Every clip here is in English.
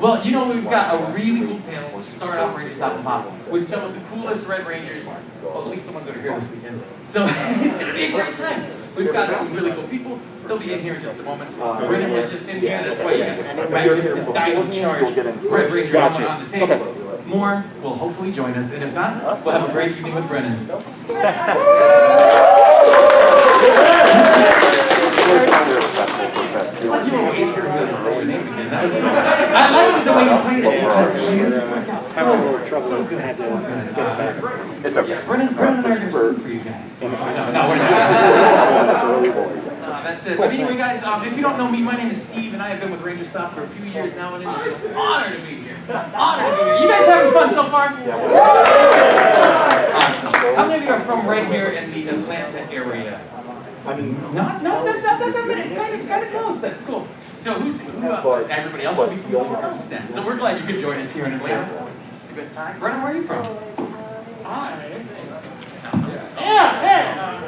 Well, you know, we've got a really cool panel to start off Ranger Stop and Pop with some of the coolest Red Rangers, well, at least the ones that are here this weekend. So it's going to be a great time. We've got some really cool people. They'll be in here in just a moment. Brennan was just in here. That's why you got the magnificent Dino Charge Red Ranger helmet on the table. More will hopefully join us, and if not, we'll have a great evening with Brennan. It's like you were waiting for me to say your name again. That was good. I liked the way you played it because you worked out so good. So good. Yeah, Brennan and I are going to sing for you guys. No, we're not. That's it. But anyway, guys, if you don't know me, my name is Steve, and I have been with Ranger Stop for a few years now, and it is an honor to be here. Honor to be here. You guys having fun so far? Awesome. How many of you are from right here in the Atlanta area? I mean, not that many. Kind of close. That's cool. So everybody else will be from somewhere else then. So we're glad you could join us here in Atlanta. It's a good time. Brennan, where are you from?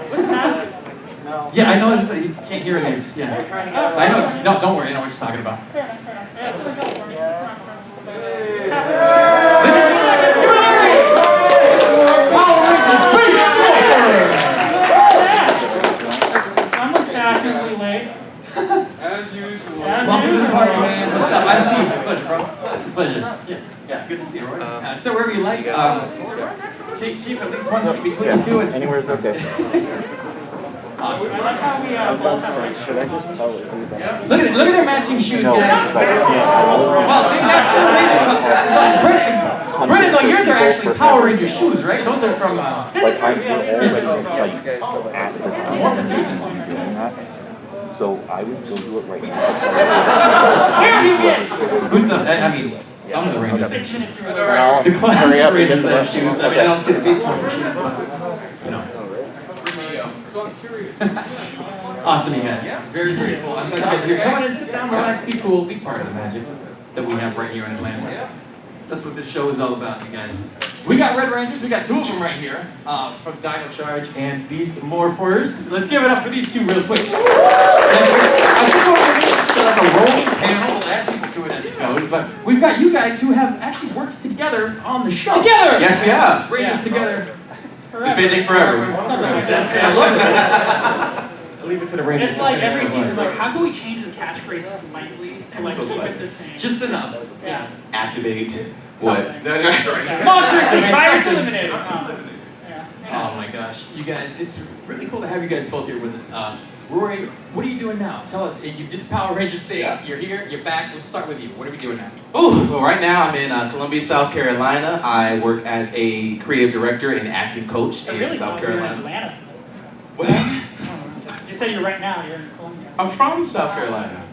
What's the mask? Yeah, I know this, you can't hear these. Yeah. I know. No, don't worry. I know what you're talking about. Fashionably late. As usual. Welcome to the party, man. What's up? I'm Steve. It's a pleasure, bro. Pleasure. Yeah, good to see you, Roy. So wherever you like, keep at least one seat between the two. Anywhere is okay. Awesome. I like how we both have right Should I just tell it? Look at their matching shoes, No, guys. I can't. Well, that's the Ranger. Brennan, though, yours are actually Power Ranger shoes, right? Those are from. This is I'm from at the time More for doing this. doing that. So I would go do it right now. Where have you been? Who's the? I mean, some of the Rangers. 6 minutes ago. The classic Rangers have shoes. I mean, I don't see the baseball for shoes, but you know. Awesome, you guys. Very, very cool. I'm glad you guys are here. Come on in, sit down, relax, be cool, be part of the magic that we have right here in Atlanta. That's what this show is all about, you guys. We got Red Rangers, we got two of them right here, from Dino Charge and Beast Morphers. Let's give it up for these two real quick. I think we're going to like a rolling panel, we'll add people to it as it goes, but we've got you guys who have actually worked together on the show. Together! Yes, we have. Rangers together. Defending forever. Sounds like that's I love it. I'll leave it to the Rangers. It's like every season's like, how can we change the catchphrase slightly to like keep it the same? Just enough. Yeah. Activate. What? Yeah. Monster Exceed, virus eliminated. Oh my gosh, you guys, it's really cool to have you guys both here with us. Roy, what are you doing now? Tell us, you did the Power Rangers thing, you're here, you're back, let's start with you. What are we doing now? Well, right now I'm in Columbia, South Carolina. I work as a creative director and acting coach I in really South thought you were in Carolina. Atlanta. What? You said you're right now, you're in Columbia. I'm from South Carolina.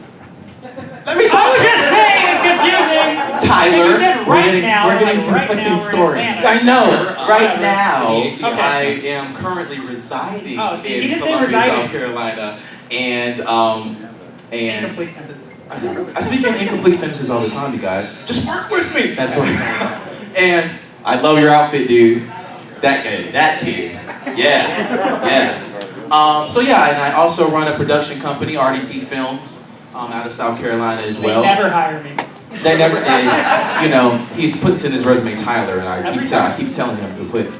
Let me I was talk. just saying, it's confusing. Tyler. You said right now. we're getting like, right conflicting now we're in stories. Atlanta. I know. Right now, Okay. I am currently residing Oh, see, he in didn't say Columbia, residing. South Carolina, and Incomplete sentence. I speak in incomplete sentences all the time, you guys. Just work with me. That's what And I love your outfit, dude. That kid. Yeah. So yeah, and I also run a production company, RDT Films, out of South Carolina as well. They never hire me. They never did. You know, he puts in his resume Tyler, and I keep telling him to put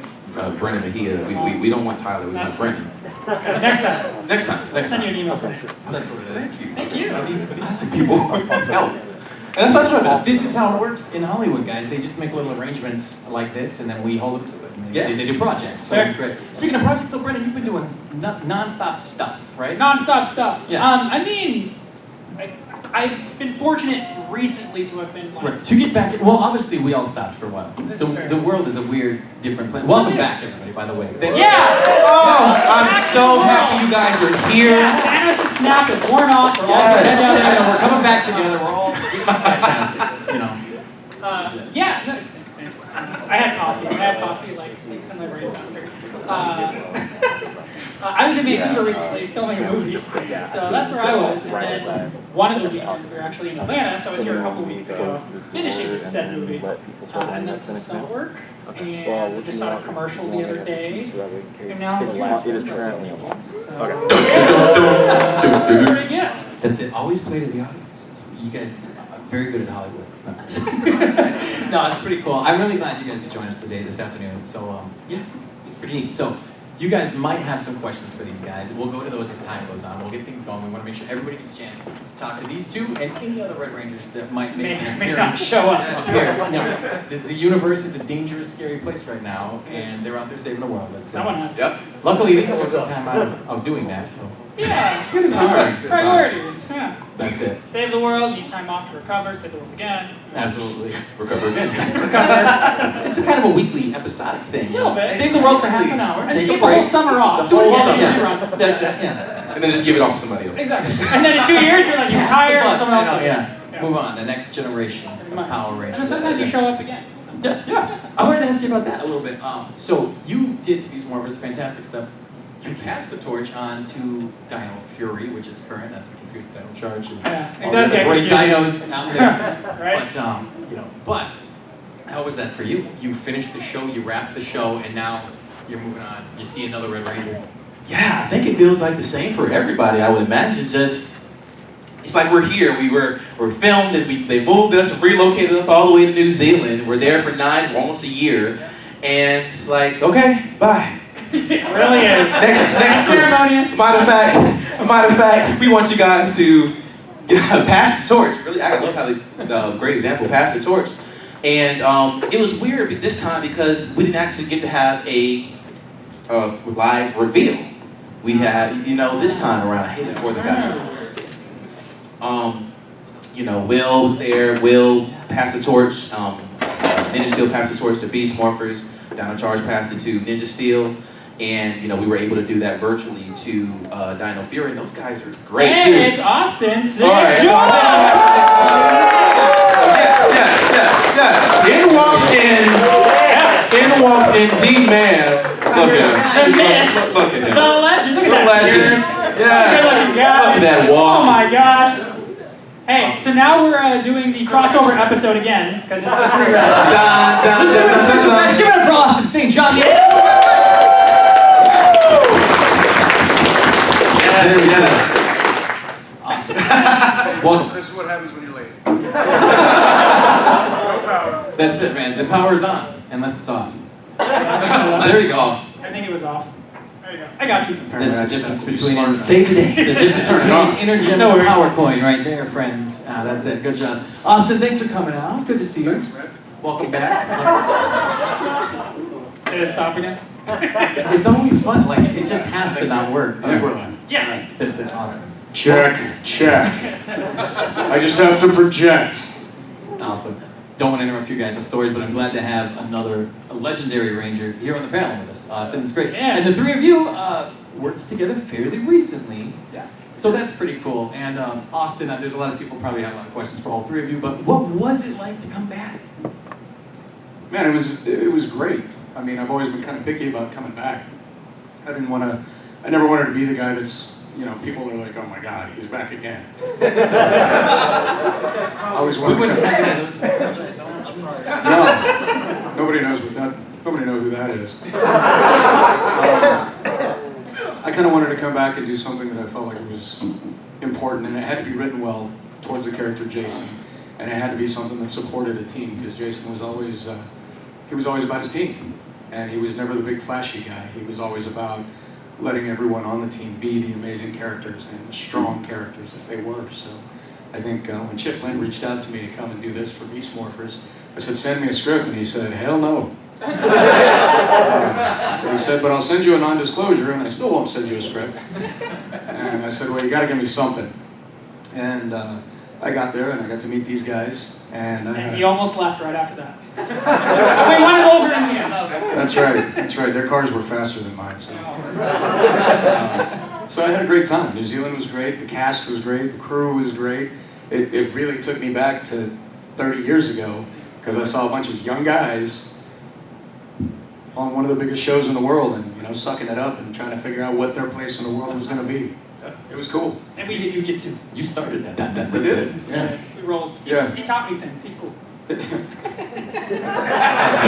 Brennan Mejia. We don't want Tyler, we want Brennan. Next time. Next I'll time. send you an email today. That's what it is. Thank you. I need asking people help. And that's what This is how it works in Hollywood, guys. They just make little arrangements like this, and then we hold them to it. And they do projects, so it's great. Speaking of projects, so Brennan, you've been doing non-stop stuff, right? Non-stop stuff. Yeah. I mean, I've been fortunate recently to have been like... Right. To get back, well, obviously we all stopped for a while. This So is fair. the world is a weird, different place. Welcome back, everybody, by the way. Thanks. Yeah! Oh, I'm so happy you guys are here. Yeah, Thanos' snap is worn off. We're all Yes. head down. I know, we're coming back together. We're all, this is fantastic, you know. Yeah, no, thanks. I had coffee, like, makes my brain faster. I was in Vancouver recently filming a movie, so that's where I was. And then one of the weekends we were actually in Atlanta, so I was here a couple of weeks ago finishing said movie. And then some stuff work, and we just saw a commercial the other day, and now I'm here. It is currently on. Very good. That's it. Always play to the audience. You guys, very good at Hollywood. No, it's pretty cool. I'm really glad you guys could join us today, this afternoon. So, yeah, it's pretty neat. So, you guys might have some questions for these guys. We'll go to those as time goes on. We'll get things going. We want to make sure everybody gets a chance to talk to these two and any other Red Rangers that might make an May not appearance show up. here. No, the universe is a dangerous, scary place right now, and they're out there saving the world. That's, Someone has to. Yep. Luckily, these took some time out of doing that, so Yeah, it's good It's hard. It's hard. priorities. Yeah. that's it. Save the world, need time off to recover, save the world again. Absolutely. Recover again. It's a kind of a weekly episodic thing. A little bit. Save the world for half an hour. And Take a take the whole break. summer off. The whole Do it summer. again, reruns. That's it. Yeah. And then just give it off to somebody else. Exactly. And then in 2 years, you're like, you're tired, and someone else does it. Yeah. Yeah. Move on. The next generation of Power Rangers. And then sometimes you show up again. So. Yeah. I wanted to ask you about that a little bit. So you did Beast Morphers, fantastic stuff. You passed the torch on to Dino Fury, which is current, not to be confused with Dino Charge. And Yeah, it all does the get great confusing. dinos out there. Right? But how was that for you? You finished the show, you wrapped the show, and now you're moving on. You see another Red Ranger. Yeah, I think it feels like the same for everybody. I would imagine just it's like we're here. We're filmed and they moved us and relocated us all the way to New Zealand. We're there for almost a year, and it's like okay, bye. It really is. Next ceremonious. Matter of fact, we want you guys to pass the torch. Really, I love how the great example, pass the torch. And it was weird this time because we didn't actually get to have a live reveal. We had, this time around, I hate it for the guys. Will was there. Will passed the torch. Ninja Steel passed the torch to Beast Morphers. Dino Charge passed it to Ninja Steel. And, we were able to do that virtually to Dino Fury. And those guys are great, and too. it's Austin St. All right. John! Yes. In walks in the man. Look at him. The myth. Look at him. The legend. Look at The that legend. beard. Yes. Good looking guy. Look at that walk. Oh my gosh. Hey, so now we're doing the crossover episode again, because it's the three guys. Dun, dun, dun, dun, dun, dun. Give it up for Austin St. John. Yes. Awesome. Well, This is what happens when you're late. that's it, man. The power's on, unless it's off. There you go. I think it was off. There you go. I got you. That's the difference between Save the day. the difference between intergen No and worries. power coin right there, friends. That's it. Good job. Austin, thanks for coming out. Good to see you. Thanks, man. Welcome back. Did it stop again? It's always fun. Like, it just has to not work. I think we're live. Yeah. That's it. Awesome. Check. I just have to project. Awesome. Don't want to interrupt you guys' stories, but I'm glad to have a legendary Ranger here on the panel with us. Austin, it's great. Yeah. And the three of you worked together fairly recently. Yeah. So that's pretty cool. And Austin, there's a lot of people probably have a lot of questions for all three of you, but what was it like to come back? Man, it was great. I mean, I've always been kind of picky about coming back. I never wanted to be the guy that's, people are like, oh my God, he's back again. I always We wanted wouldn't to. have any of those franchises. I want you. No, nobody knows who that is. I kind of wanted to come back and do something that I felt like it was important, and it had to be written well towards the character Jason, and it had to be something that supported a team, because Jason was always about his team, and he was never the big flashy guy. He was always about letting everyone on the team be the amazing characters and the strong characters that they were. So I think when Chip Lynn reached out to me to come and do this for Beast Morphers, I said, send me a script, and he said, hell no. He said, but I'll send you a non-disclosure, and I still won't send you a script. And I said, well, you gotta give me something. And I got there, and I got to meet these guys, and And he almost left right after that. We won him over in the end. That's right, their cars were faster than mine, so. So I had a great time. New Zealand was great, the cast was great, the crew was great. It really took me back to 30 years ago, because I saw a bunch of young guys on one of the biggest shows in the world, and sucking it up and trying to figure out what their place in the world was going to be. It was cool. And we did jujitsu. You started that. We did. Yeah. We rolled. Yeah. He taught me things. He's cool. He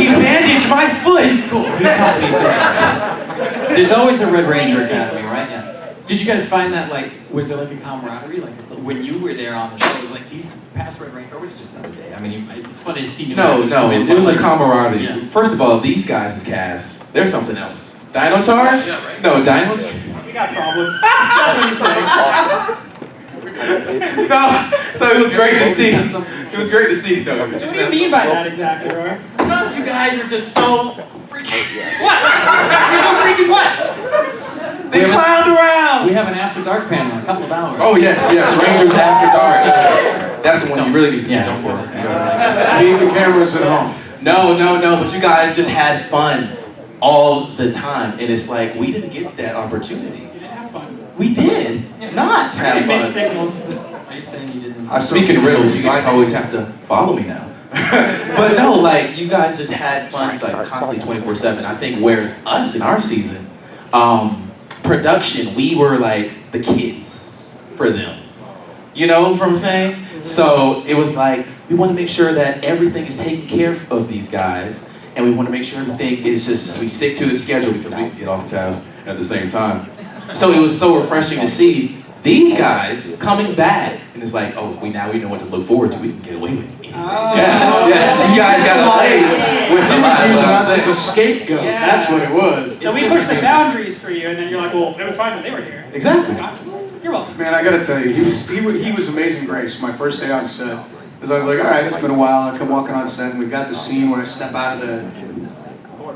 bandaged my foot. He's cool. He taught me things. There's always a Red Ranger Academy, right? Yeah. Did you guys find that, like, was there like a camaraderie? Like, when you were there on the show, it was like these past Red Ranger, or was it just another day? I mean, it's funny to see new No, actors come in, it was but, a like, camaraderie. Yeah. First of all, these guys is cast. They're something else. Dino Charge? Yeah, right. No, Dino Charge. We got problems. That's what he's saying. No, so it was great to see. That's some- It was great to see. No, So what do you mean by that exactly, Roy? Because you guys are just so freaking. What? You're so freaking what? They clowned around. We have an after dark panel in a couple of hours. Oh yes, Rangers After Dark. That's the one you really need to be Yeah, done for. Leave the cameras at home. No, but you guys just had fun all the time, and it's like we didn't get that opportunity. You didn't have fun. We did not You have made fun. signals. Are you saying you didn't? I'm speaking riddles. You guys always have to follow me now. But no, like you guys just had fun, like constantly 24/7. I think whereas us in our season, production, we were like the kids for them. You know what I'm saying? So it was like we want to make sure that everything is taken care of these guys, and we want to make sure everything is just we stick to the schedule because we can get off task at the same time. So it was so refreshing to see these guys coming back, and it's like, oh, we know what to look forward to. We can get away with it. Oh. Yeah. You guys got to play with the He was using us live. as a scapegoat. Yeah. That's what it was. So we pushed the boundaries for you, and then you're like, well, it was fine when they were here. Exactly. Gotcha. You're welcome. Man, I gotta tell you, he was amazing grace. My first day on set, because I was like, all right, it's been a while. I come walking on set, and we've got the scene where I step out of the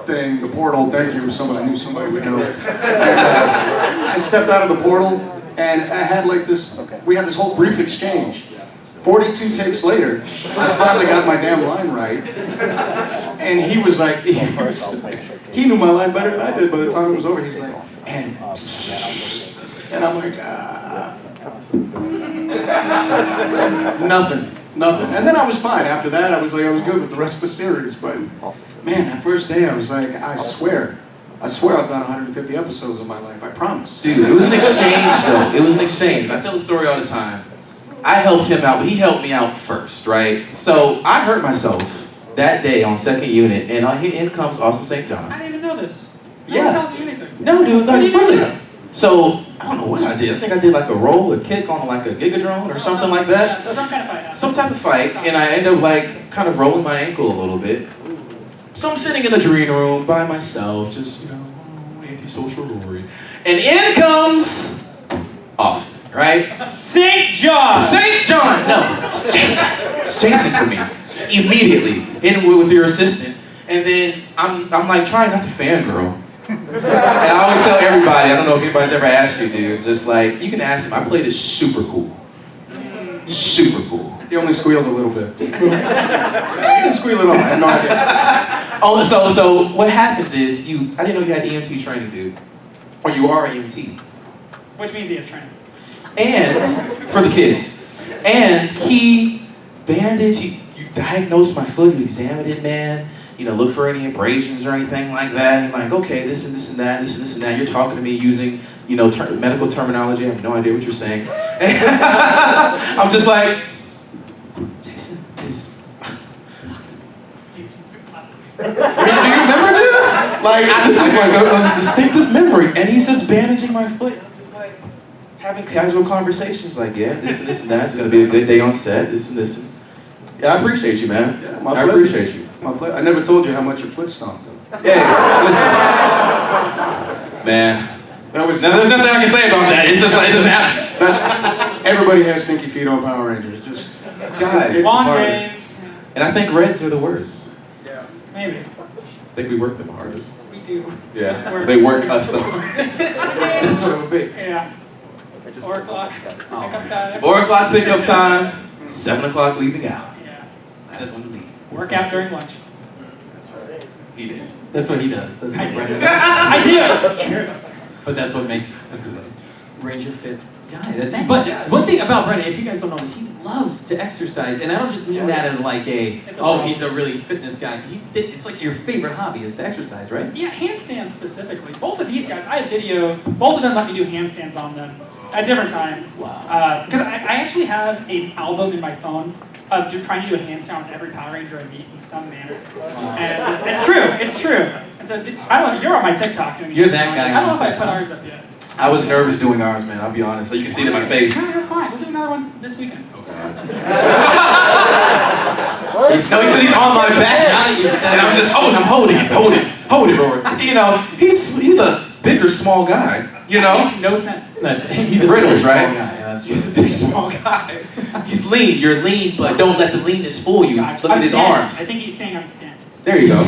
thing, the portal. Thank you, somebody. I knew somebody would know. And, I stepped out of the portal, and I had like this. We had this whole brief exchange. 42 takes later, I finally got my damn line right, and he was like, he knew my line better than I did by the time it was over. He's like, and I'm like, nothing. And then I was fine. After that, I was good with the rest of the series. But man, that first day, I was like, I swear I've done 150 episodes in my life. I promise. Dude, it was an exchange though. It was an exchange. And I tell the story all the time. I helped him out, but he helped me out first, right? So I hurt myself that day on second unit, and in comes Austin St. John. I didn't even know this. No Yeah. one tells me anything. No, dude, What did you do? really. So I don't know what I did. I think I did like a roll, a kick on like a gigadrone or something like Yeah, that. so some kind of fight happened. Some type of fight, and I end up like kind of rolling my ankle a little bit. So I'm sitting in the green room by myself, just antisocial Rory, and in comes Austin, right? St. John! St. John! No, it's Jason. It's Jason for me. Immediately, in with your assistant. And then I'm like trying not to fangirl. And I always tell everybody, I don't know if anybody's ever asked you, dude, just like, you can ask him, I played it super cool. Super cool. He only squealed a little bit. He didn't squeal at all. I had no idea. Oh, so what happens is, I didn't know you had EMT training, dude. Or you are EMT. Which means he has training. And, for the kids. And he bandaged, you diagnosed my foot, you examined it, man. Look for any abrasions or anything like that. And like, okay, this and this and that, this and this and that. You're talking to me using, medical terminology. I have no idea what you're saying. I'm just like, Jason is. Do you remember, dude? Like, this is like a distinctive memory. And he's just bandaging my foot. I'm just like, having casual conversations. Like, yeah, this and this and that. It's going to be a good day on set. This and this. Yeah, I appreciate you, man. Yeah, my I pleasure. appreciate you. My pleasure. I never told you how much your foot stomped. Hey, listen. Man. That was. There's nothing I can say about that. It's just like, it just happens. That's, everybody has stinky feet on Power Rangers. Just Guys. it's Long hard. days. And I think Reds are the worst. Maybe. I think we work them hardest. We do. Yeah. They work us though. That's what it would be. Yeah. 4 o'clock. Pick up time. 4 o'clock pickup time, 7 o'clock leaving out. Yeah. That's when we leave. Work out during lunch. He did. That's what he does. That's what Brendan does. I do. That's true. But that's what makes Ranger fit guy. But one thing about Brendan, if you guys don't know this, he loves to exercise, and I don't just mean that as like It's a he's a really fitness guy. It's like your favorite hobby is to exercise, right? Yeah, handstands specifically. Both of these guys, I have video. Both of them let me do handstands on them at different times. Wow. Because I actually have an album in my phone of trying to do a handstand on every Power Ranger I meet in some manner. And it's true. And so I don't know. You're on my TikTok doing. You're that handstand. guy I don't know on if I set, put huh? ours up yet. I was nervous doing ours, man. I'll be honest. So you can see it in my face. No, you're fine. We'll do another one this weekend. No, because he's on my back. Now that you've said And I'm it. just holding him, Rory. You know, he's a bigger, small guy. You know, Makes no sense. He's a Riddles, very right? small guy, yeah, that's true. he's a big, small guy. He's lean. You're lean, but don't let the leanness fool you. Gotcha. Look at I'm his dense. arms. I think he's saying I'm dense. There you go.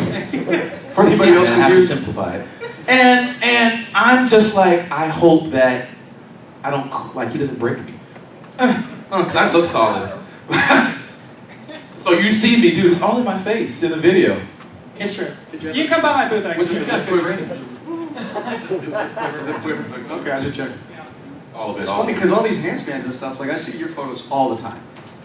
For anybody else I have to confused. simplify it. And I'm just like, I hope that I don't, like, he doesn't break me. Because I look solid. So you see me, dude, it's all in my face in the video. It's true. You can come by my booth. I can Was show it you. got good training. Okay, I should check. All of it. It's all funny of it. because all these handstands and stuff, like I see your photos all the time.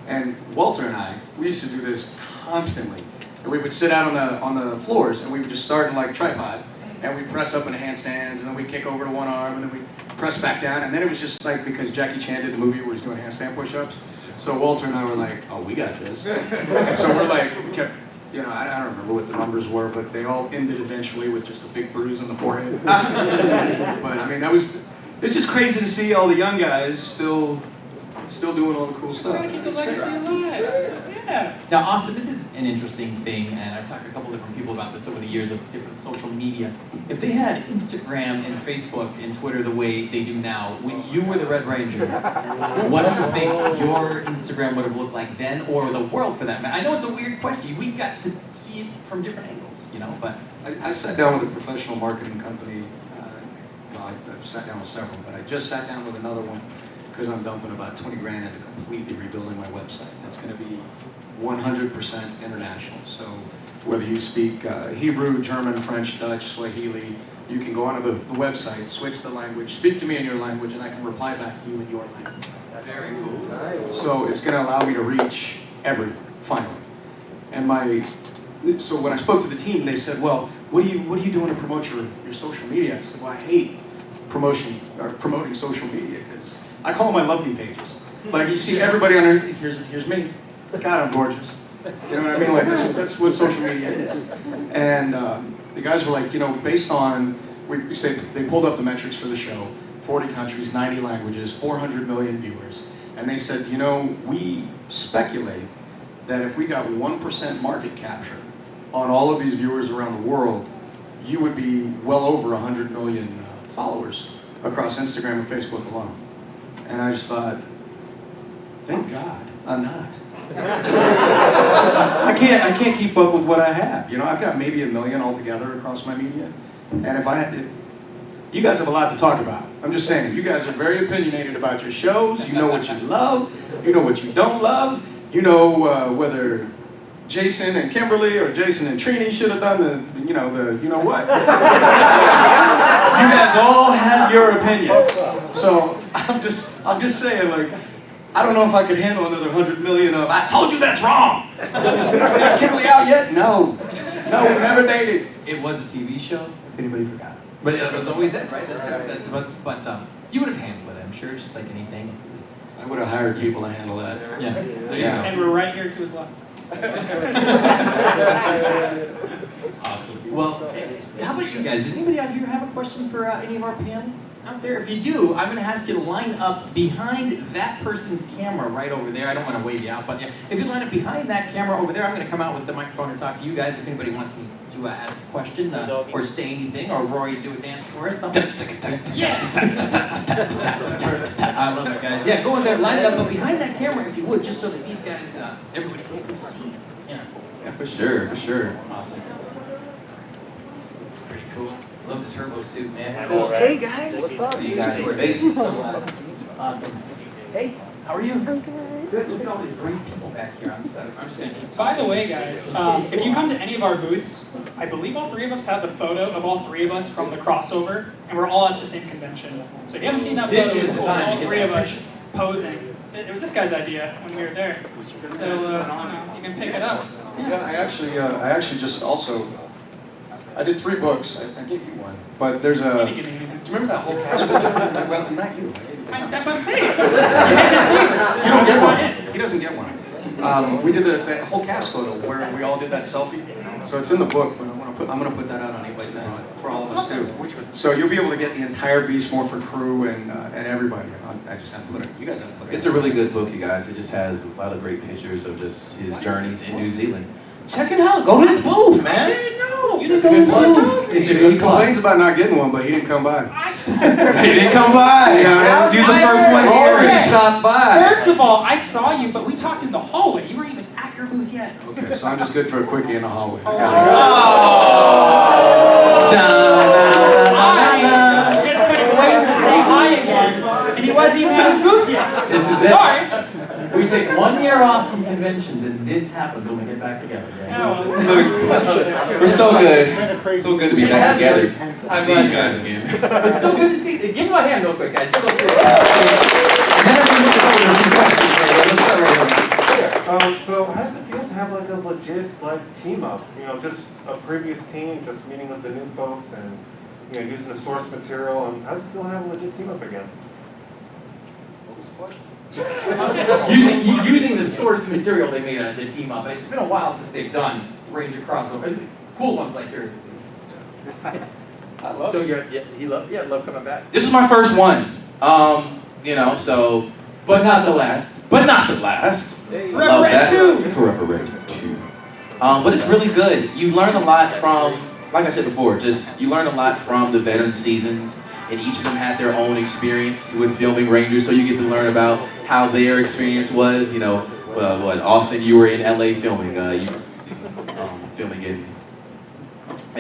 And Walter and I, we used to do this constantly. And we would sit out on the floors and we would just start in like tripod. And we'd press up in handstands and then we'd kick over to one arm and then we'd press back down. And then it was just like, because Jackie Chan did the movie where he's doing handstand push-ups. So Walter and I were like, oh, we got this. And so we're like, we kept, you know, I don't remember what the numbers were, but they all ended eventually with just a big bruise on the forehead. But I mean, it's just crazy to see all the young guys still doing all the cool We're stuff. trying to keep the legacy alive. Yeah. Now, Austin, this is an interesting thing, and I've talked to a couple different people about this over the years of different social media. If they had Instagram and Facebook and Twitter the way they do now, when you were the Red Ranger, what do you think your Instagram would have looked like then, or the world for that matter? I know it's a weird question. We got to see it from different angles, you know, but I sat down with a professional marketing company. Well, I've sat down with several, but I just sat down with another one because I'm dumping about 20 grand into completely rebuilding my website. That's going to be 100% international. So whether you speak Hebrew, German, French, Dutch, Swahili, you can go onto the website, switch the language, speak to me in your language, and I can reply back to you in your language. very cool. So it's going to allow me to reach everyone, finally. And so when I spoke to the team, they said, well, what are you doing to promote your social media? I said, well, I hate promoting social media because I call them my love me pages. Like you see everybody on there, here's me. God, I'm gorgeous. You know what I mean? Like that's what social media is. And the guys were like, you know, based on, they pulled up the metrics for the show, 40 countries, 90 languages, 400 million viewers. And they said, you know, we speculate that if we got 1% market capture on all of these viewers around the world, you would be well over 100 million followers across Instagram and Facebook alone. And I just thought, thank God I'm not. I can't keep up with what I have. You know, I've got maybe 1 million altogether across my media. And if I had you guys have a lot to talk about. I'm just saying, you guys are very opinionated about your shows. You know what you love. You know what you don't love. You know whether Jason and Kimberly or Jason and Trini should have done the you know what. You guys all have your opinions. So I'm just saying, like, I don't know if I could handle another 100 million of, I told you that's wrong. Is Kimberly out yet? No, we never dated. It was a TV show, if anybody forgot. But it was always it, right? But you would have handled it, I'm sure, just like anything. If it was, I would have hired people to handle that. yeah, there you Yeah. And we're right here to his left. go. Awesome. Well, how about you guys? Does anybody out here have a question for any of our panel out there? If you do, I'm going to ask you to line up behind that person's camera right over there. I don't want to wave you out, but yeah, if you line up behind that camera over there, I'm going to come out with the microphone and talk to you guys. If anybody wants to ask a question or say anything, or Rory do a dance for us, something. Yeah. I love it, guys. Yeah, go in there, line it up, but behind that camera, if you would, just so that these guys, everybody can see. Yeah. Yeah, for sure. Awesome. Pretty cool. Love the turbo suit, man. Cool. Cool. Hey guys. See you guys in spaces. Awesome. Hey, how are you? I'm good. Good. Look at all these great people back here on set. I'm just gonna keep By the way, guys, if you come to any of our booths, I believe all three of us have the photo of all three of us from the crossover, and we're all at the same convention. So if you haven't seen that This photo, is it's the all time to get three that of us posing. It was this guy's idea when we were there. So, I don't know, you can pick it up. Yeah, I actually just also, I did 3 books. I gave you one, but there's You a. didn't give me anything. Do you remember that whole cast picture? Well, not you. That's what I'm saying. You can't just leave it. You don't get You're one. in. He doesn't get one. We did that whole cast photo where we all did that selfie. So it's in the book, but I'm gonna put that out on 8x10 for all of us too. So you'll be able to get the entire Beast Morpher crew and everybody. I just have to put it. You guys have to put it. It's a really good book, you guys. It just has a lot of great pictures of just his journeys in New Zealand. Check it out. Go to his booth, man. I didn't know. You It's didn't a good know what plug. to It's a He good plug. complains about not getting one, but he didn't come by. He didn't come by. Yeah, He was the first one Already here. stopped by. First of all, I saw you, but we talked in the hallway. You weren't even at your booth yet. Okay, so I'm just good for a quickie in the hallway. Oh. Da-na-na-na-na-na. I just couldn't wait to say hi again, and he wasn't even at his booth yet. This is it. Sorry. We take 1 year off from conventions, and this happens when we get back together. Oh, We're so good. So good to be back together. I'm See glad you guys again. It's so good to see. Give him a hand real quick, guys. Give those three. And then I'm going to go over a few questions. Let's start right over. So how does it feel to have like a legit like team up? You know, just a previous team, just meeting with the new folks and using the source material. And how does it feel to have a legit team up again? Using the source material they made the team up. It's been a while since they've done Ranger crossover. Cool ones like yours. I love So it. he love coming back. This is my first one. So, But not the last. but not the last. Forever Love Red that. 2. Forever Red 2. But it's really good. You learn a lot from, like I said before, you learn a lot from the veteran seasons, and each of them had their own experience with filming Rangers, so you get to learn about how their experience was. Austin, you were in LA filming, filming in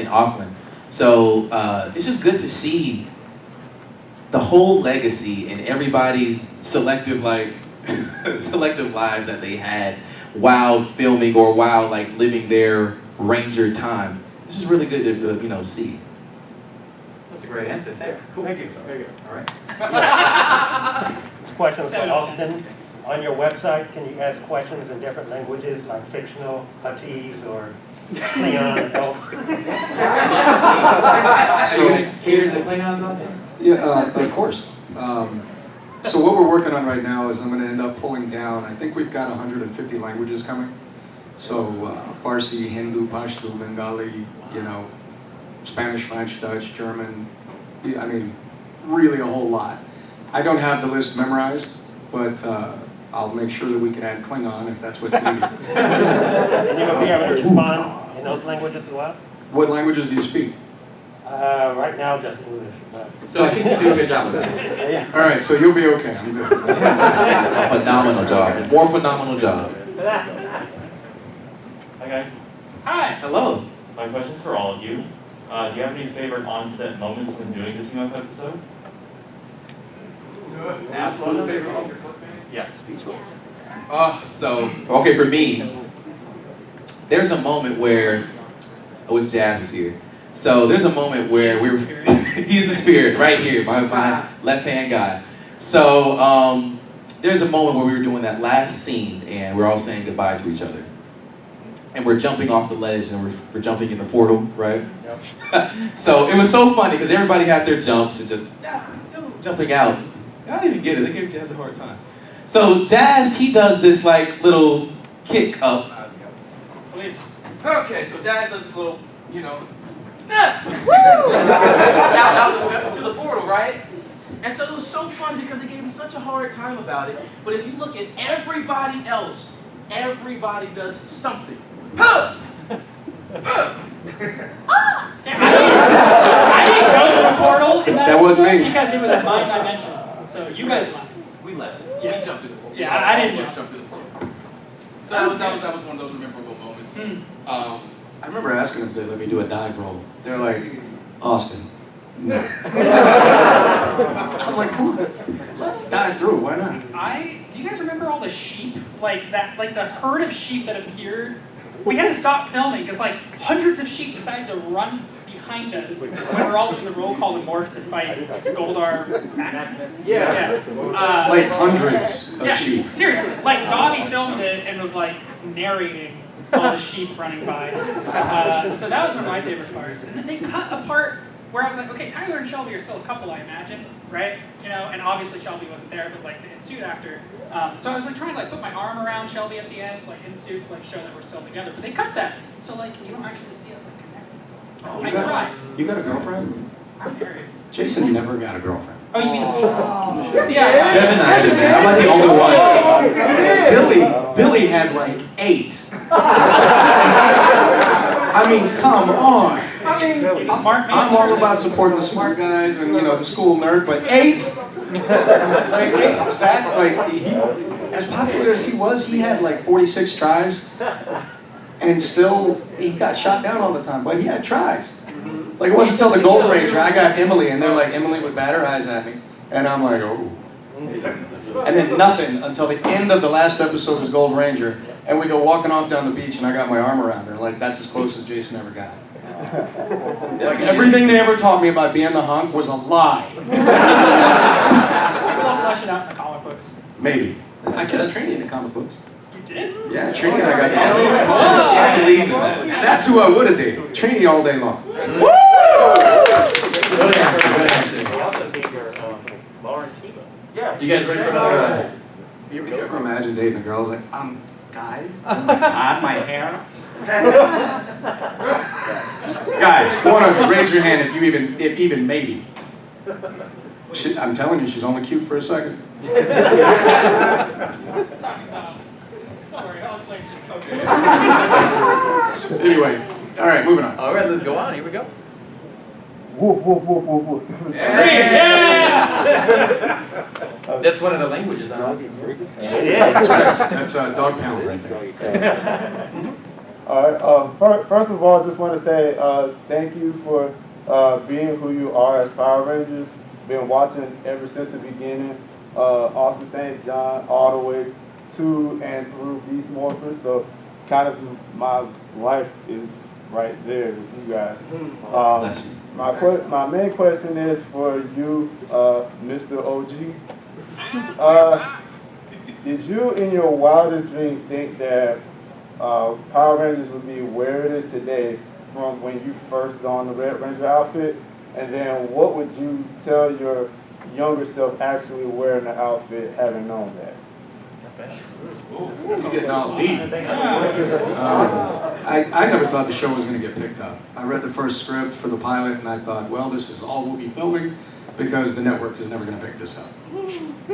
Auckland. So it's just good to see the whole legacy and everybody's selective selective lives that they had while filming or while living their Ranger time. This is really good to see. That's a great answer. Thanks. Cool. Thank you. Thank you. All right. Questions for Austin. On your website, can you ask questions in different languages, like fictional, Huttese, or Klingon, elf? Are you going to cater to the Klingons, Austin? Yeah, of course. So what we're working on right now is I'm going to end up pulling down, I think we've got 150 languages coming. So Farsi, Hindu, Pashto, Bengali, Spanish, French, Dutch, German, I mean, really a whole lot. I don't have the list memorized, but I'll make sure that we can add Klingon if that's what's needed. And you will be able to respond in those languages as well? What languages do you speak? Right now, just English. But So I think you do a good job of that. yeah. All right, so you'll be okay. I'm good. A phenomenal job. More phenomenal job. Hi guys. Hi. Hello. My question's for all of you. Do you have any favorite on-set moments when doing the team-up episode? Absolute favorite. Yeah. Okay, for me, there's a moment where, I wish Jazz was here. So there's a moment where he's the spirit right here, my left-hand guy. So there's a moment where we were doing that last scene and we're all saying goodbye to each other. And we're jumping off the ledge and we're jumping in the portal, right? Yep. So it was so funny because everybody had their jumps and just jumping out. I didn't even get it, they gave Jazz a hard time. So Jazz, he does this little kick up. Please. Okay, so Jazz does this little, out to the portal, right? And so it was so fun because they gave me such a hard time about it. But if you look at everybody else, everybody does something. Huh! I didn't go to the portal in that That wasn't episode me. because it was my dimension. So you guys left. We left. Yeah. We jumped through the portal. Yeah, I didn't Just jump. through the portal. So that was one of those memorable moments. I remember asking if they'd let me do a dive roll. They're like, Austin, no. I'm like, come on, let's dive through, why not? Do you guys remember all the sheep? Like the herd of sheep that appeared? We had to stop filming because hundreds of sheep decided to run behind us when we were all doing the roll call to morph to fight Goldar Maximus. Yeah. Like hundreds of Yeah, sheep. seriously. Dobby filmed it and was narrating all the sheep running by. So that was one of my favorite parts. And then they cut a part where I was like, okay, Tyler and Shelby are still a couple, I imagine, right? And obviously Shelby wasn't there, but the in-suit actor. So I was trying to put my arm around Shelby at the end, in suit, show that we're still together. But they cut that, so you don't actually see us connected. I tried. You got a girlfriend? I'm married. Jason's never got a girlfriend. Oh, you mean in the show? Yeah. Yeah. Devin, I had it, man. I'm not the only one. Billy had like 8. I mean, come on. He's a smart man. I'm all about supporting the smart guys and the school nerd, but 8? Like 8 was that like he, as popular as he was, he had like 46 tries, and still he got shot down all the time. But he had tries. Like it wasn't until the Golden Ranger I got Emily, and they're like Emily would bat her eyes at me, and I'm like oh. And then nothing until the end of the last episode was Golden Ranger, and we go walking off down the beach, and I got my arm around her. Like that's as close as Jason ever got. Like everything they ever taught me about being the hunk was a lie. Maybe they'll flesh it out in the comic books. Maybe. I kissed Trini in the comic books. You did? Yeah, Trini and I got I believe in that. That's who I would have dated. Trini all day long. Good answer, good answer. We also need your Lauren Kiva. Yeah. You guys ready for another? You ever imagine dating a girl who's like, guys, add my hair? Guys, one of you, raise your hand if even maybe. I'm telling you, she's only cute for a second. Talking about. Don't worry, I'll explain to you. Okay. Anyway, all right, moving on. All right, let's go on. Here we go. Woof, woof, woof, woof, woof. Yeah! That's one of the languages on Austin's. That's a dog pound right there. All right. First of all, just want to say thank you for being who you are as Power Rangers. Been watching ever since the beginning. Austin St. John all the way to and through Beast Morphers. So kind of my life is right there with you guys. My main question is for you, Mr. OG. Did you, in your wildest dreams, think that Power Rangers would be where it is today from when you first donned the Red Ranger outfit? And then what would you tell your younger self actually wearing the outfit, having known that? It's getting all deep. I never thought the show was going to get picked up. I read the first script for the pilot and I thought, well, this is all we'll be filming because the network is never going to pick this up.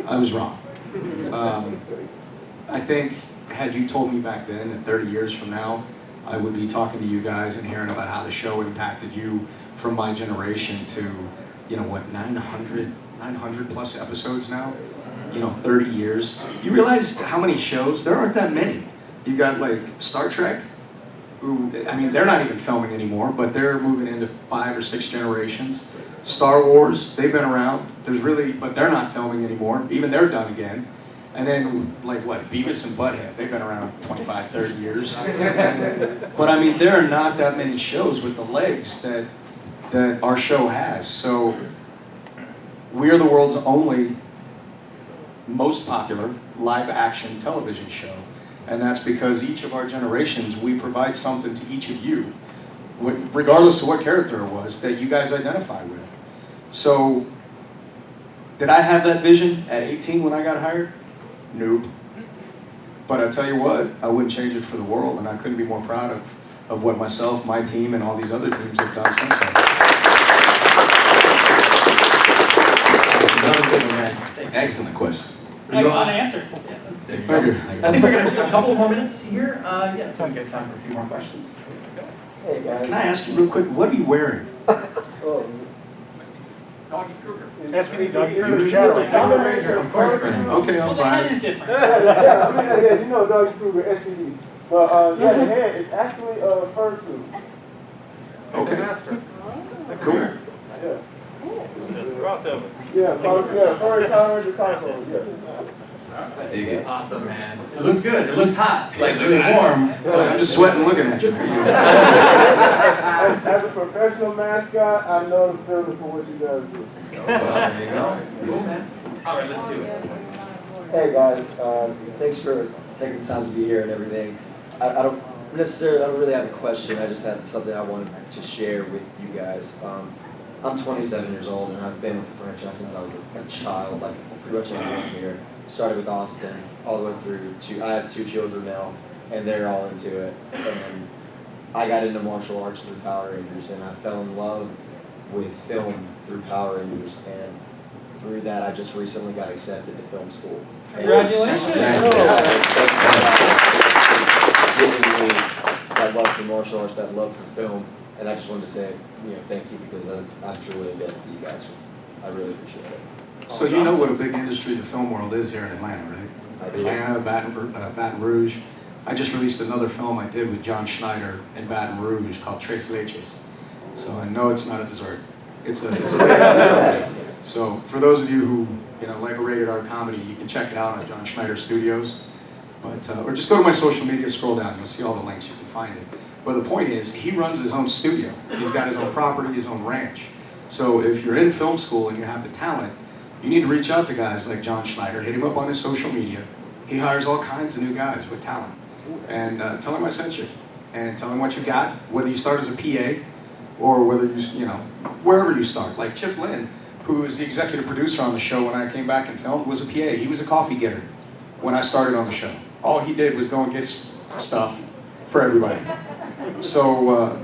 I was wrong. I think had you told me back then that 30 years from now, I would be talking to you guys and hearing about how the show impacted you from my generation to, 900 plus episodes now? 30 years. You realize how many shows? There aren't that many. You got like Star Trek, who, they're not even filming anymore, but they're moving into 5 or 6 generations. Star Wars, they've been around. But they're not filming anymore. Even they're done again. And then, Beavis and Butthead, they've been around 25, 30 years. But there are not that many shows with the legs that our show has. So, we're the world's only most popular live action television show. And that's because each of our generations, we provide something to each of you, regardless of what character it was, that you guys identify with. So, did I have that vision at 18 when I got hired? Nope. But I tell you what, I wouldn't change it for the world, and I couldn't be more proud of what myself, my team, and all these other teams have done since then. Excellent question. Excellent answer. There you Thank go. you. I think we're going to have a couple more minutes here. So we get time for a few more questions. Hey guys. Can I ask you real quick, what are you wearing? Doggy Kruger. SPD Doggy Kruger Shadow. Golden Ranger. Of course, Brennan. Okay, Well, I'm the head is fine. different. Yeah, you know Doggy Kruger, SPD. But the head is actually a fursuit. Okay, Master. cool. Yeah. Crossover. Furry Power Ranger console, yeah. I dig it. Awesome, man. It looks good. It looks hot. Like really warm. I'm just sweating looking at you. As a professional mascot, I know the feeling for what you guys do. Well, there you go. Cool, man. All right, let's do it. Hey guys, thanks for taking the time to be here and everything. I don't really have a question. I just had something I wanted to share with you guys. I'm 27 years old and I've been with the franchise since I was a child, pretty much everyone here. Started with Austin, all the way through to, I have 2 children now, and they're all into it. And I got into martial arts through Power Rangers, and I fell in love with film through Power Rangers, and through that I just recently got accepted to film school. Congratulations! Giving me that love for martial arts, that love for film, and I just wanted to say, thank you, because I'm truly indebted to you guys. I really appreciate it. So you know what a big industry the film world is here in Atlanta, right? I do. Atlanta, Baton Rouge. I just released another film I did with John Schneider in Baton Rouge called Tres Leches. So I know it's not a dessert. It's a rated R movie. So for those of you who like a rated R comedy, you can check it out on John Schneider Studios. But or just go to my social media, scroll down, you'll see all the links, you can find it. But the point is, he runs his own studio. He's got his own property, his own ranch. So if you're in film school and you have the talent, you need to reach out to guys like John Schneider, hit him up on his social media. He hires all kinds of new guys with talent. And tell him I sent you. And tell him what you got, whether you start as a PA or whether wherever you start. Like Chip Lynn, who was the executive producer on the show when I came back and filmed, was a PA. He was a coffee getter when I started on the show. All he did was go and get stuff for everybody. So,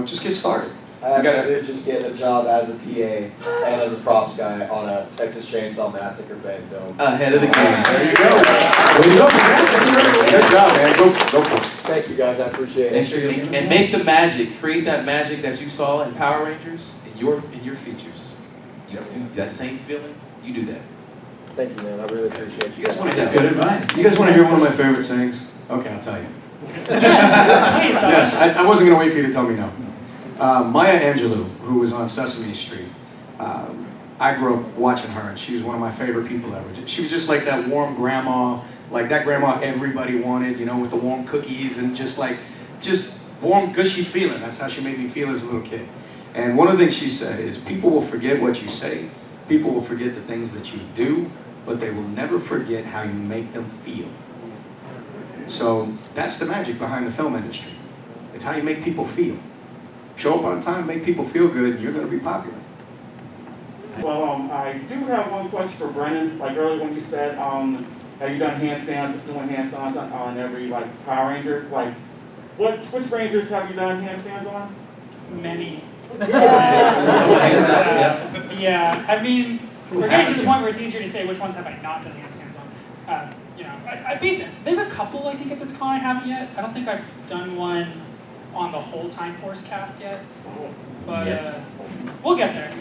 just get started. I actually did just get a job as a PA and as a props guy on a Texas Chainsaw Massacre fan film. Ahead of the game. There you go. Good job, man. Go for it. Thank you guys, I appreciate it. And make the magic. Create that magic that you saw in Power Rangers in your features. That same feeling, you do that. Thank you, man. I really appreciate you. That's good advice. You guys want to hear one of my favorite sayings? Okay, I'll tell you. Please tell Yes, us. I wasn't going to wait for you to tell me no. Maya Angelou, who was on Sesame Street, I grew up watching her, and she was one of my favorite people ever. She was just like that warm grandma, like that grandma everybody wanted, with the warm cookies and just warm, gushy feeling. That's how she made me feel as a little kid. And one of the things she said is, people will forget what you say, people will forget the things that you do, but they will never forget how you make them feel. So that's the magic behind the film industry. It's how you make people feel. Show up on time, make people feel good, and you're going to be popular. Well, I do have one question for Brennan. Like earlier when you said, have you done handstands, doing handstands on every Power Ranger? Which Rangers have you done handstands on? Many. Hands up, Yeah, I mean, we're getting to the point where it's easier to say which ones have I not done handstands on. There's a couple I think at this con I haven't yet. I don't think I've done one on the whole Time Force cast yet, but we'll get there.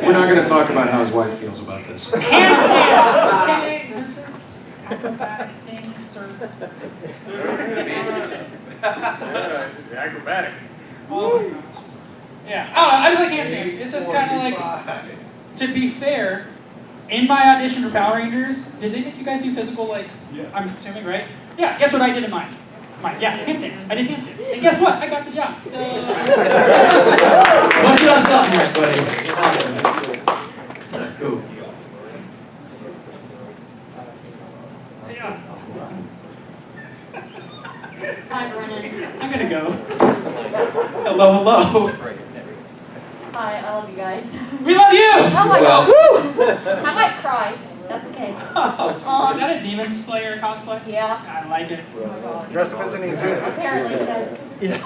We're not going to talk about how his wife feels about this. Handstand, okay, they're just acrobatic things, or... Acrobatic. Oh my gosh. Yeah, I don't know, I just like handstands. It's just kind of like, to be fair, in my audition for Power Rangers, did they make you guys do physical, I'm assuming, right? Yeah, guess what I did in mine? Handstands. I did handstands. And guess what? I got the job, so... Once you done something right, buddy. Awesome. That's cool. Yeah. Hi, Brennan. I'm gonna go. Hello. Hi, I love you guys. We love you! Oh my god. Woo! I might cry. That's okay. Is that a Demon Slayer cosplay? Yeah. I like it. Oh my god. Dress up as an exhibit. Apparently it does.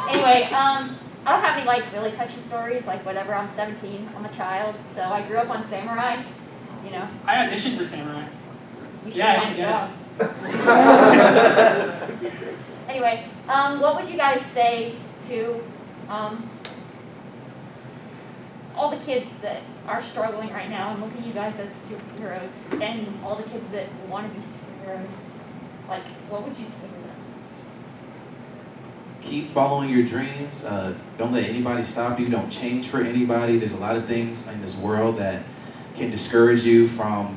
Anyway, I don't have any really touchy stories, whatever. I'm 17. I'm a child, so I grew up on Samurai. I auditioned for Samurai. You Yeah, I should didn't get it. Anyway, what would you guys say to all the kids that are struggling right now and look at you guys as superheroes, and all the kids that want to be superheroes? What would you say to them? Keep following your dreams. Don't let anybody stop you. Don't change for anybody. There's a lot of things in this world that can discourage you from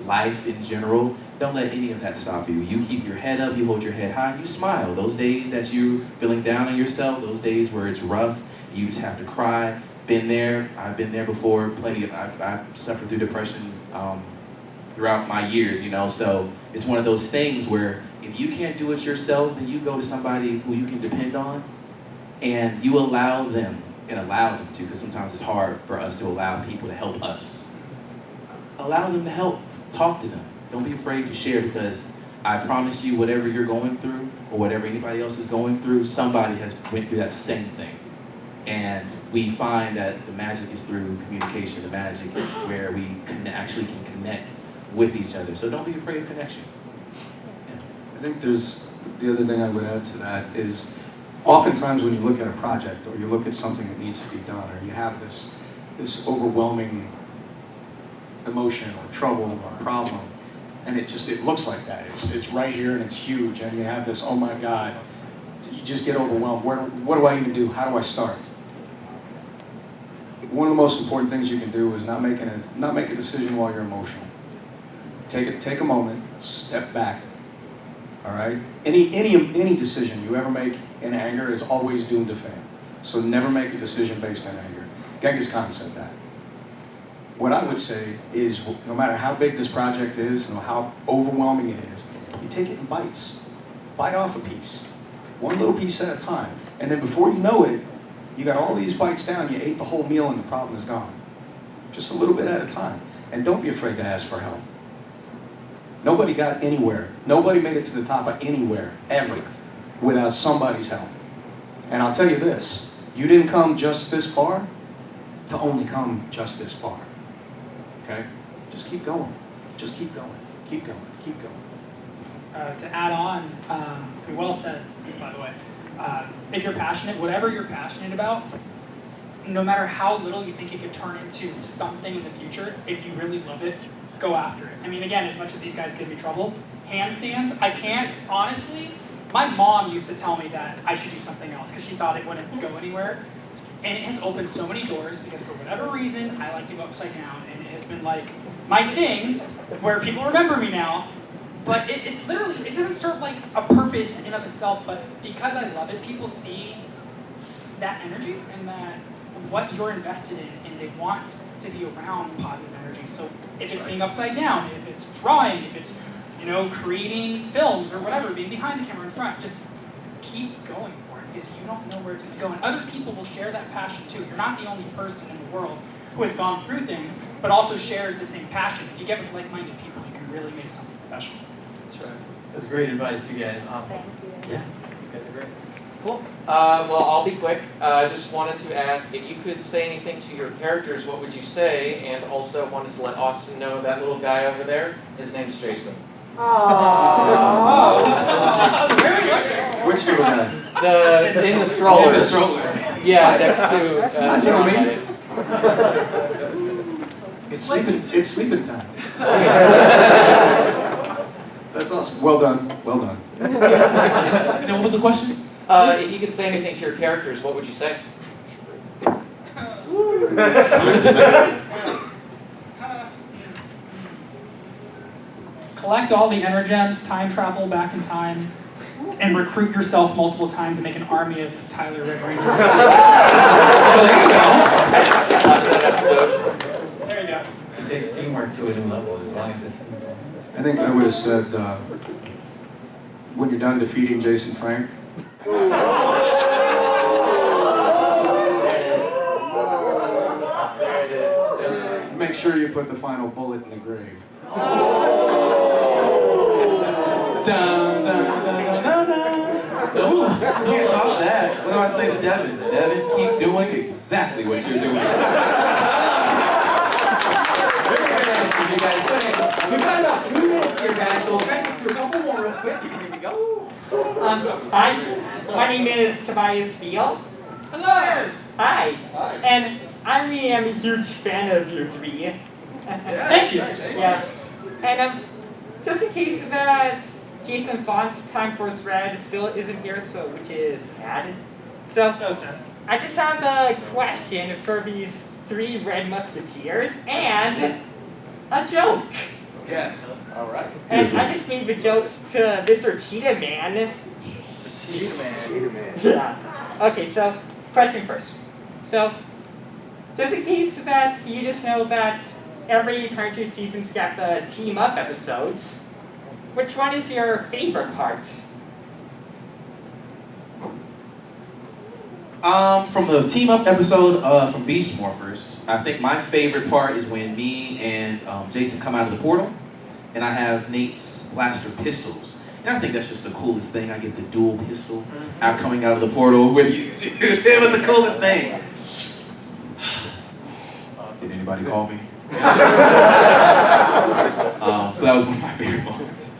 life in general. Don't let any of that stop you. You keep your head up, you hold your head high, you smile. Those days that you're feeling down on yourself, those days where it's rough, you just have to cry. Been there, I've been there before, I suffered through depression throughout my years, so it's one of those things where if you can't do it yourself, then you go to somebody who you can depend on, and you allow them to, because sometimes it's hard for us to allow people to help us. Allow them to help, talk to them. Don't be afraid to share, because I promise you, whatever you're going through, or whatever anybody else is going through, somebody has went through that same thing. And we find that the magic is through communication. The magic is where we actually can connect with each other. So don't be afraid of connection. I think there's, the other thing I would add to that is, oftentimes when you look at a project or you look at something that needs to be done, or you have this overwhelming emotion or trouble or problem, and it looks like that. It's right here and it's huge, and you have this, oh my God, you just get overwhelmed. What do I even do? How do I start? One of the most important things you can do is not make a decision while you're emotional. Take a moment, step back. All right? Any decision you ever make in anger is always doomed to fail. So never make a decision based on anger. Genghis Khan said that. What I would say is, no matter how big this project is, no how overwhelming it is, you take it in bites. Bite off a piece. One little piece at a time. And then before you know it, you got all these bites down, you ate the whole meal and the problem is gone. Just a little bit at a time. And don't be afraid to ask for help. Nobody got anywhere. Nobody made it to the top of anywhere, ever, without somebody's help. And I'll tell you this, you didn't come just this far to only come just this far. Okay? Just keep going. Just keep going. Keep going. Keep going. To add on, pretty well said, by the way. If you're passionate, whatever you're passionate about, no matter how little you think it could turn into something in the future, if you really love it, go after it. I mean, again, as much as these guys give me trouble, handstands, I can't, honestly, my mom used to tell me that I should do something else because she thought it wouldn't go anywhere. And it has opened so many doors because for whatever reason, I like to go upside down, and it has been like my thing where people remember me now. But it's literally, it doesn't serve like a purpose in of itself, but because I love it, people see that energy and that what you're invested in, and they want to be around positive energy. So if it's being upside down, if it's drawing, if it's, creating films or whatever, being behind the camera in front, just keep going for it because you don't know where it's going to go. And other people will share that passion too. You're not the only person in the world who has gone through things, but also shares the same passion. If you get with like-minded people, you can really make something special. That's right. That's great advice, you guys. Awesome. Yeah, these guys are great. Cool. Well, I'll be quick. Just wanted to ask if you could say anything to your characters, what would you say? And also wanted to let Austin know that little guy over there, his name's Jason. Oh, very good. Which little guy? In the stroller. In the stroller. Yeah, next to. I know me. It's sleeping time. That's awesome. Well done. Well done. And then what was the question? If you could say anything to your characters, what would you say? Collect all the Energems, time travel back in time, and recruit yourself multiple times and make an army of Tyler Red Rangers. There you go. Watch that episode. There you go. It takes teamwork to a new level, as long as it's I think I would have said, when you're done defeating Jason Frank, make sure you put the final bullet in the grave. Dun, dun, dun, dun, dun, dun. Ooh, you can't top that. What do I say to Devin? Devin, keep doing exactly what you're doing. you guys. Okay, we've got about 2 minutes here, guys, so we'll try to do a couple more real quick. Here we go. Hi, my name is Tobias Veal. Hello. Hi. And I really am a huge fan of you three. Thank you. Yeah. And just in case that Jason Font's Time Force Red still isn't here, which is sad. So sad. I just have a question for these 3 Red Musketeers and a joke. Yes. All right. And I just made the joke to Mr. Cheetah Man. Cheetah Man. Yeah. Okay, so question first. So, just in case that you just know that every Power Rangers season's got the team up episodes, which one is your favorite part? From the team up episode from Beast Morphers, I think my favorite part is when me and Jason come out of the portal, and I have Nate's blaster pistols. And I think that's just the coolest thing. I get the dual pistol out coming out of the portal with you. It was the coolest thing. Did anybody call me? So that was one of my favorite moments.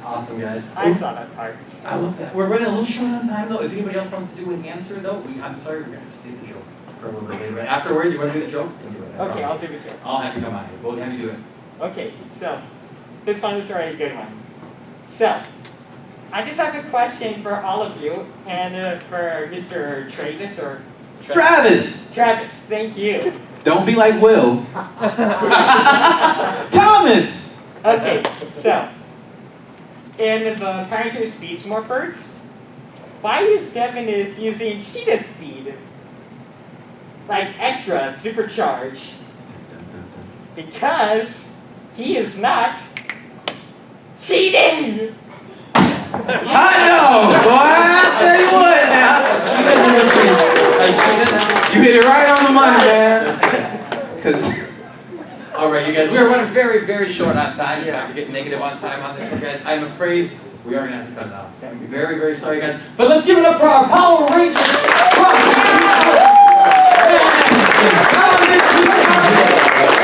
Awesome, guys. I saw that part. I love that. We're running a little short on time, though. If anybody else wants to do an answer, though, I'm sorry, we're going to have to see the joke for a little bit later. But afterwards, you want to do the joke? You do it. I Okay, promise. I'll do the joke. I'll have you come on. We'll have you do it. Okay, so this one is already a good one. So, I just have a question for all of you, and for Mr. Travis or Travis! Travis, thank you. Don't be like Will. Thomas! Okay, so in the Power Rangers Speed Morphers, why is Devin is using cheetah speed? Like extra, supercharged. Because he is not cheating! I know! Boy, I tell you what now. You hit it right on the money, man. Because All right, you guys, we are running very, very short on time. In fact, we're getting negative on time on this one, guys. I'm afraid we are going to have to cut it off. I'm very, very sorry, guys. But let's give it up for our Power Rangers.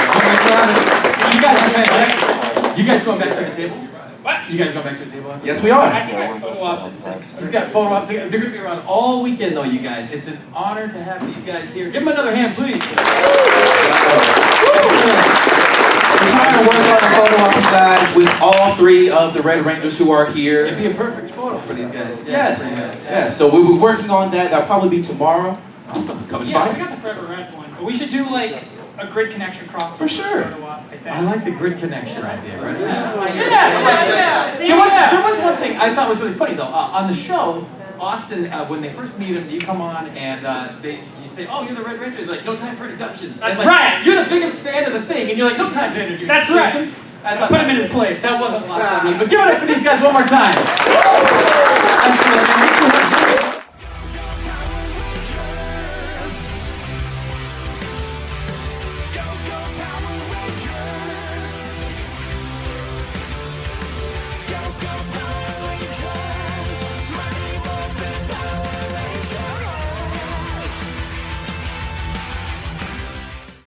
You guys are fantastic. You guys going back to the table? What? You guys going back to the table? yes, we are. I think I have photo ops at 6. He's got photo ops. They're going to be around all weekend, though, you guys. It's an honor to have these guys here. Give them another hand, please. We're trying to work on a photo op, guys, with all three of the Red Rangers who are here. It'd be a perfect photo for these guys. Yes. Yeah. So we were working on that. That'll probably be tomorrow. Awesome. Come and Yeah, find we got us. the Forever Red one, but we should do like a grid connection crossover. For sure. photo op, I think. I like the grid connection idea, right? Yeah. See, There yeah. was one thing I thought was really funny, though. On the show, Austin, when they first meet him, you come on and you say, "Oh, you're the Red Ranger." He's like, "No time for introductions." That's And, like, right. You're the biggest fan of the thing, and you're like, "No time to introduce." That's this right. person." I thought Put him that in was- his place. That wasn't lost on me, but give it up for these guys one more time. Excellent.